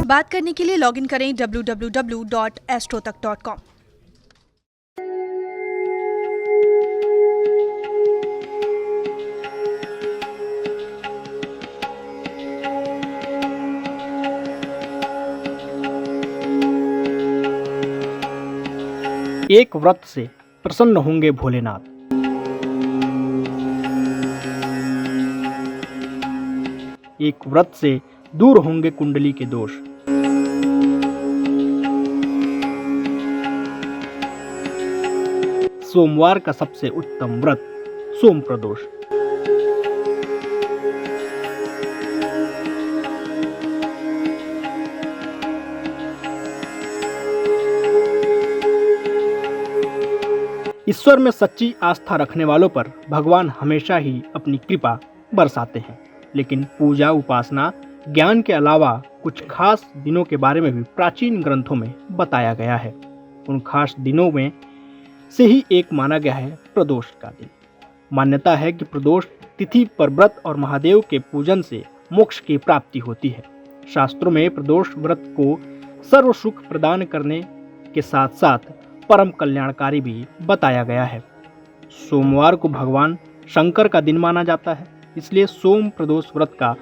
बात करने के लिए लॉगिन करें www.astrotak.com। एक व्रत से प्रसन्न होंगे भोलेनाथ। एक व्रत से दूर होंगे कुंडली के दोष। सोमवार का सबसे उत्तम व्रत सोम प्रदोष। ईश्वर में सच्ची आस्था रखने वालों पर भगवान हमेशा ही अपनी कृपा बरसाते हैं, लेकिन पूजा उपासना ज्ञान के अलावा कुछ खास दिनों के बारे में भी प्राचीन ग्रंथों में बताया गया है। उन खास दिनों में से ही एक माना गया है प्रदोष का दिन। मान्यता है कि प्रदोष तिथि पर व्रत और महादेव के पूजन से मोक्ष की प्राप्ति होती है। शास्त्रों में प्रदोष व्रत को सर्व सुख प्रदान करने के साथ साथ परम कल्याणकारी भी बताया गया है। सोमवार को भगवान शंकर का दिन माना जाता है, इसलिए सोम प्रदोष व्रत का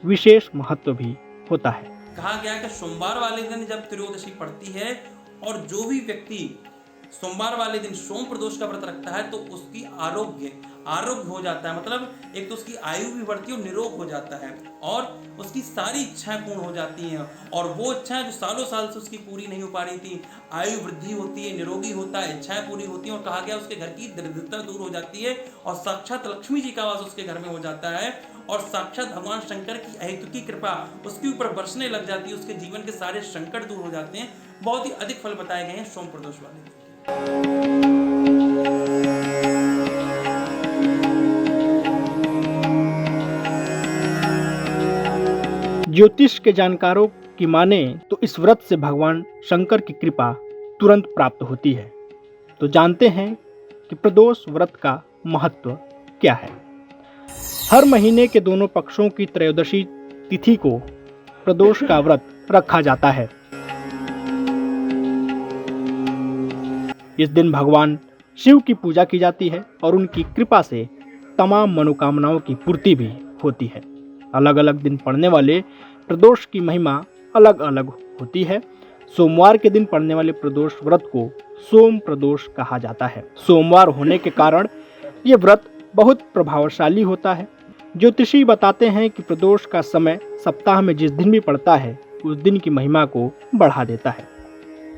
विशेष महत्व भी होता है। कहा गया है कि सोमवार वाले दिन जब त्रयोदशी पड़ती है और जो भी व्यक्ति सोमवार वाले दिन सोम प्रदोष का व्रत रखता है तो उसकी आरोग्य हो जाता है। मतलब एक तो उसकी आयु भी बढ़ती है और निरोग हो जाता है और उसकी सारी इच्छाएं पूर्ण हो जाती हैं और वो इच्छाएं जो सालों साल से उसकी पूरी नहीं हो पा रही थी, आयु वृद्धि होती है, निरोगी होता है, इच्छाएं पूरी होती हैं और कहा गया उसके घर की दरिद्रता दूर हो जाती है और साक्षात लक्ष्मी जी का वास उसके घर में हो जाता है और साक्षात भगवान शंकर की अहेतुकी कृपा उसके ऊपर बरसने लग जाती है, उसके जीवन के सारे संकट दूर हो जाते हैं। बहुत ही अधिक फल बताए गए हैं सोम प्रदोष वाले दिन। ज्योतिष के जानकारों की माने तो इस व्रत से भगवान शंकर की कृपा तुरंत प्राप्त होती है। तो जानते हैं कि प्रदोष व्रत का महत्व क्या है। हर महीने के दोनों पक्षों की त्रयोदशी तिथि को प्रदोष का व्रत रखा जाता है। इस दिन भगवान शिव की पूजा की जाती है और उनकी कृपा से तमाम मनोकामनाओं की पूर्ति भी होती है। अलग अलग दिन पड़ने वाले प्रदोष की महिमा अलग अलग होती है। सोमवार के दिन पड़ने वाले प्रदोष व्रत को सोम प्रदोष कहा जाता है। सोमवार होने के कारण ये व्रत बहुत प्रभावशाली होता है। ज्योतिषी बताते हैं कि प्रदोष का समय सप्ताह में जिस दिन भी पड़ता है उस दिन की महिमा को बढ़ा देता है।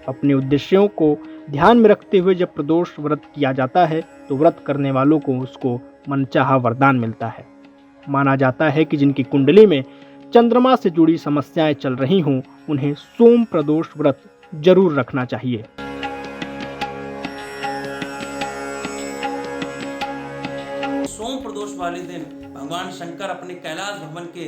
अपने उद्देश्यों को ध्यान में रखते हुए जब प्रदोष व्रत किया जाता है तो व्रत करने वालों को उसको मनचाहा वरदान मिलता है। माना जाता है कि जिनकी कुंडली में चंद्रमा से जुड़ी समस्याएं चल रही हों उन्हें सोम प्रदोष व्रत जरूर रखना चाहिए। सोम प्रदोष वाले दिन भगवान शंकर अपने कैलाश भवन के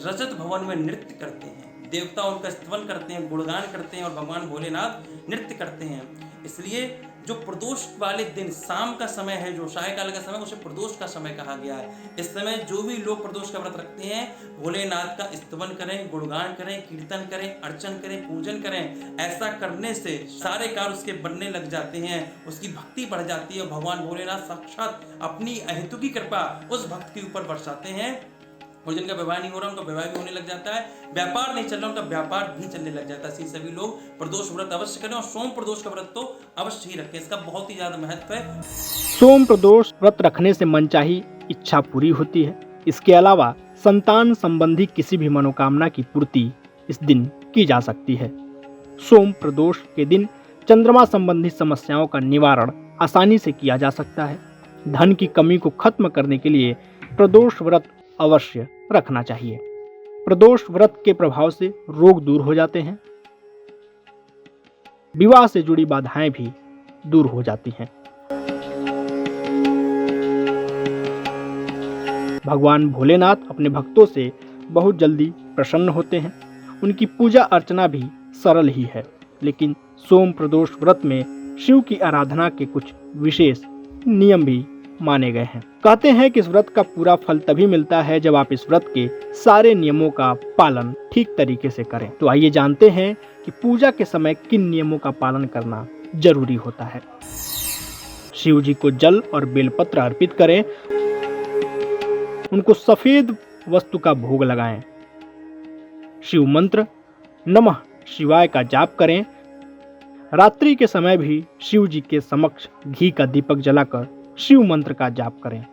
रजत भवन में नृत्य करते हैं। देवता उनका स्तवन करते हैं, गुणगान करते हैं और भगवान भोलेनाथ नृत्य करते हैं। इसलिए जो प्रदोष वाले दिन शाम का समय है, जो सायकाल का समय, उसे प्रदोष का समय कहा गया है। इस समय जो भी लोग प्रदोष का व्रत रखते हैं भोलेनाथ का स्तवन करें, गुणगान करें, कीर्तन करें, अर्चन करें, पूजन करें। ऐसा करने से सारे कार्य उसके बनने लग जाते हैं, उसकी भक्ति बढ़ जाती है और भगवान भोलेनाथ साक्षात अपनी अहेतुकी कृपा उस भक्त के ऊपर बरसाते हैं और जिनका विवाह नहीं हो रहा उनका विवाह भी होने लग जाता है, व्यापार नहीं चल रहा उनका व्यापार भी चलने लग जाता है। इसलिए सभी लोग प्रदोष व्रत अवश्य करें और सोम प्रदोष का व्रत तो अवश्य ही रखें। इसका बहुत ही ज्यादा महत्व है। सोम प्रदोष व्रत रखने से मनचाही इच्छा पूरी होती है। इसके अलावा संतान संबंधी किसी भी मनोकामना की पूर्ति इस दिन की जा सकती है। सोम प्रदोष के दिन चंद्रमा संबंधी समस्याओं का निवारण आसानी से किया जा सकता है। धन की कमी को खत्म करने के लिए प्रदोष व्रत अवश्य रखना चाहिए। प्रदोष व्रत के प्रभाव से रोग दूर हो जाते हैं। विवाह से जुड़ी बाधाएं भी दूर हो जाती हैं। भगवान भोलेनाथ अपने भक्तों से बहुत जल्दी प्रसन्न होते हैं। उनकी पूजा अर्चना भी सरल ही है, लेकिन सोम प्रदोष व्रत में शिव की आराधना के कुछ विशेष नियम भी माने गए हैं। कहते हैं कि इस व्रत का पूरा फल तभी मिलता है जब आप इस व्रत के सारे नियमों का पालन ठीक तरीके से करें। तो आइए जानते हैं कि पूजा के समय किन नियमों का पालन करना जरूरी होता है। शिव जी को जल और बेलपत्र अर्पित करें, उनको सफेद वस्तु का भोग लगाएं, शिव मंत्र नमः शिवाय का जाप करें। रात्रि के समय भी शिव जी के समक्ष घी का दीपक जलाकर शिव मंत्र का जाप करें।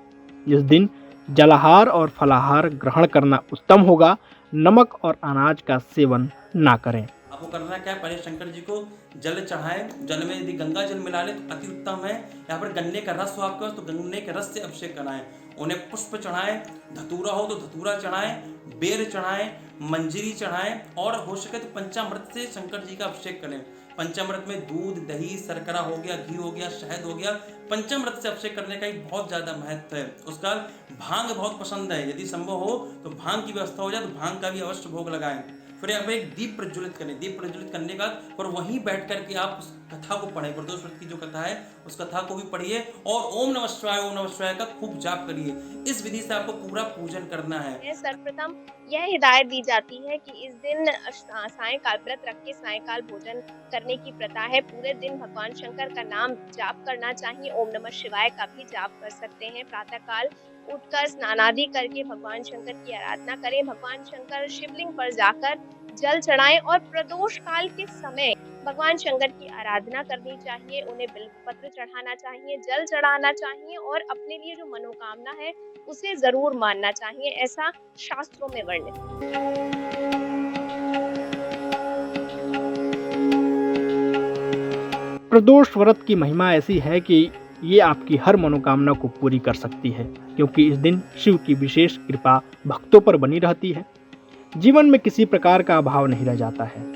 इस दिन जलाहार और फलाहार ग्रहण करना उत्तम होगा। नमक और अनाज का सेवन ना करें। आपको करना क्या है, पहले शंकर जी को जल चढ़ाएं। जल में यदि गंगा जल मिला ले तो अति उत्तम है। यहाँ पर गन्ने का रस हो आपके पास तो गन्ने के रस से अभिषेक कराएं। उन्हें पुष्प चढ़ाएं, धतूरा हो तो धतूरा चढ़ाएं, बेर चढ़ाएं, मंजरी चढ़ाएं और हो सके तो पंचामृत से शंकर जी का अभिषेक करें। पंचामृत में दूध, दही, शर्करा हो गया, घी हो गया, शहद हो गया। पंचामृत से अभिषेक करने का ही बहुत ज्यादा महत्व है। उसका भांग बहुत पसंद है, यदि संभव हो तो भांग की व्यवस्था हो जाए तो भांग का भी अवश्य भोग लगाएं। फिर यहाँ पे एक दीप प्रज्वलित करें। दीप प्रज्वलित करने का और वहीं बैठ करके आप उस कथा को पढ़ें। प्रदोष व्रत की जो कथा है उस कथा को भी पढ़िए और ओम नमः शिवाय का खूब जाप करिए। इस विधि से आपको पूरा पूजन करना है। सर्वप्रथम यह हिदायत दी जाती है कि इस दिन सायंकाल व्रत रख के सायंकाल भोजन करने की प्रथा है। पूरे दिन भगवान शंकर का नाम जाप करना चाहिए। ओम नमः शिवाय का भी जाप कर सकते हैं। प्रातःकाल उठकर स्नान आदि करके भगवान शंकर की आराधना करें। भगवान शंकर शिवलिंग पर जाकर जल चढ़ाएं और प्रदोष काल के समय भगवान शंकर की आराधना करनी चाहिए। उन्हें बिल्वपत्र चढ़ाना चाहिए, जल चढ़ाना चाहिए और अपने लिए जो मनोकामना है उसे जरूर मानना चाहिए, ऐसा शास्त्रों में वर्णित है। प्रदोष व्रत की महिमा ऐसी है कि ये आपकी हर मनोकामना को पूरी कर सकती है, क्योंकि इस दिन शिव की विशेष कृपा भक्तों पर बनी रहती है। जीवन में किसी प्रकार का अभाव नहीं रह जाता है।